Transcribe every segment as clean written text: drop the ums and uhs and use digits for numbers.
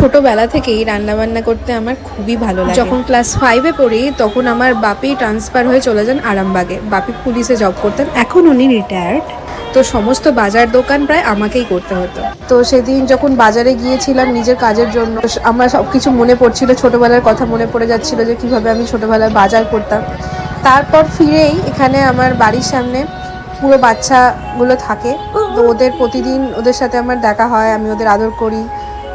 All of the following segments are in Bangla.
ছোটোবেলা থেকেই রান্নাবান্না করতে আমার খুবই ভালো লাগে। যখন ক্লাস 5-এ পড়ি তখন আমার বাপি ট্রান্সফার হয়ে চলে যান আরামবাগে। বাপি পুলিশে জব করতেন, এখন উনি রিটায়ার্ড। তো সমস্ত বাজার দোকান প্রায় আমাকেই করতে হতো। তো সেদিন যখন বাজারে গিয়েছিলাম নিজের কাজের জন্য, আমার সব কিছু মনে পড়ছিল, ছোটোবেলার কথা মনে পড়ে যাচ্ছিলো যে কীভাবে আমি ছোটোবেলায় বাজার করতাম। তারপর ফিরেই এখানে আমার বাড়ির সামনে পুরো বাচ্চাগুলো থাকে, তো ওদের প্রতিদিন ওদের সাথে আমার দেখা হয়, আমি ওদের আদর করি,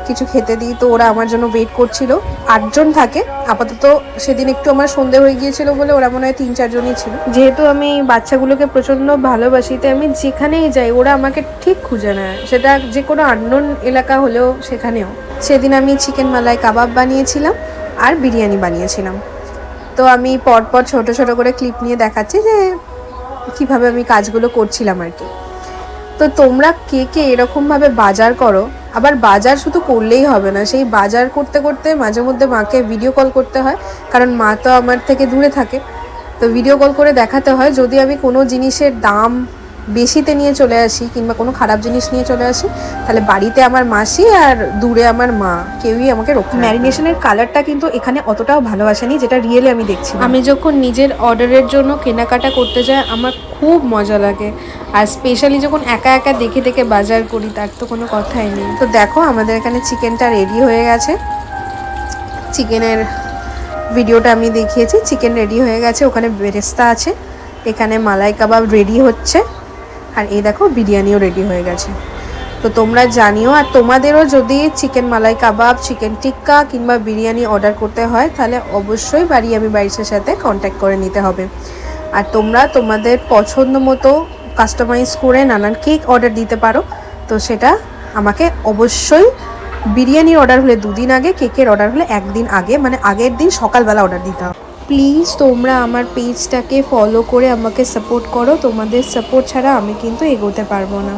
কিছু খেতে দিই। তো ওরা আমার জন্য ওয়েট করছিল। 8 জন থাকে আপাতত। সেদিন একটু আমার সন্ধে হয়ে গিয়েছিল বলে ওরা মনে হয় 3-4 জনই ছিল। যেহেতু আমি বাচ্চাগুলোকে প্রচণ্ড ভালোবাসি, তাই আমি যেখানেই যাই ওরা আমাকে ঠিক খুঁজে নেয়, সেটা যে কোনো আননোন এলাকা হলেও সেখানেও। সেদিন আমি চিকেন মালাই কাবাব বানিয়েছিলাম আর বিরিয়ানি বানিয়েছিলাম। তো আমি পরপর ছোট ছোট করে ক্লিপ নিয়ে দেখাচ্ছি যে কীভাবে আমি কাজগুলো করছিলাম আর কি। তো তোমরা কে কে এরকমভাবে বাজার করো? আবার বাজার শুধু করলেই হবে না, সেই বাজার করতে করতে মাঝে মধ্যে মাকে ভিডিও কল করতে হয়, কারণ মা তো আমার থেকে দূরে থাকে। তো ভিডিও কল করে দেখাতে হয়। যদি আমি কোনো জিনিসের দাম বেশিতে নিয়ে চলে আসি কিংবা কোনো খারাপ জিনিস নিয়ে চলে আসি, তাহলে বাড়িতে আমার মাসি আর দূরে আমার মা কেউই আমাকে রক্ষা। ম্যারিনেশনের কালারটা কিন্তু এখানে অতটাও ভালো আসেনি, যেটা রিয়েলি আমি দেখছি। আমি যখন নিজের অর্ডারের জন্য কেনাকাটা করতে যাই আমার খুব মজা লাগে, আর স্পেশালি যখন একা একা দেখে দেখে বাজার করি তার তো কোনো কথাই নেই। তো দেখো আমাদের এখানে চিকেনটা রেডি হয়ে গেছে। চিকেনের ভিডিওটা আমি দেখিয়েছি, চিকেন রেডি হয়ে গেছে, ওখানে বেরেস্তা আছে, এখানে মালাই কাবাব রেডি হচ্ছে, আর এই দেখো বিরিয়ানিও রেডি হয়ে গেছে। তো তোমরা জানিও, আর তোমাদেরও যদি চিকেন মালাই কাবাব, চিকেন টিক্কা কিংবা বিরিয়ানি অর্ডার করতে হয় তাহলে অবশ্যই বাড়ির সাথে কন্ট্যাক্ট করে নিতে হবে। আর তোমরা তোমাদের পছন্দ মতো কাস্টমাইজ করে নানান কেক অর্ডার দিতে পারো। তো সেটা আমাকে অবশ্যই বিরিয়ানির অর্ডার হলে 2 দিন আগে, কেকের অর্ডার হলে 1 দিন আগে, মানে আগের দিন সকালবেলা অর্ডার দিতে হবে। প্লিজ তোমরা আমার পেজটাকে ফলো করে আমাকে সাপোর্ট করো। তোমাদের সাপোর্ট ছাড়া আমি কিন্তু এগোতে পারবো না।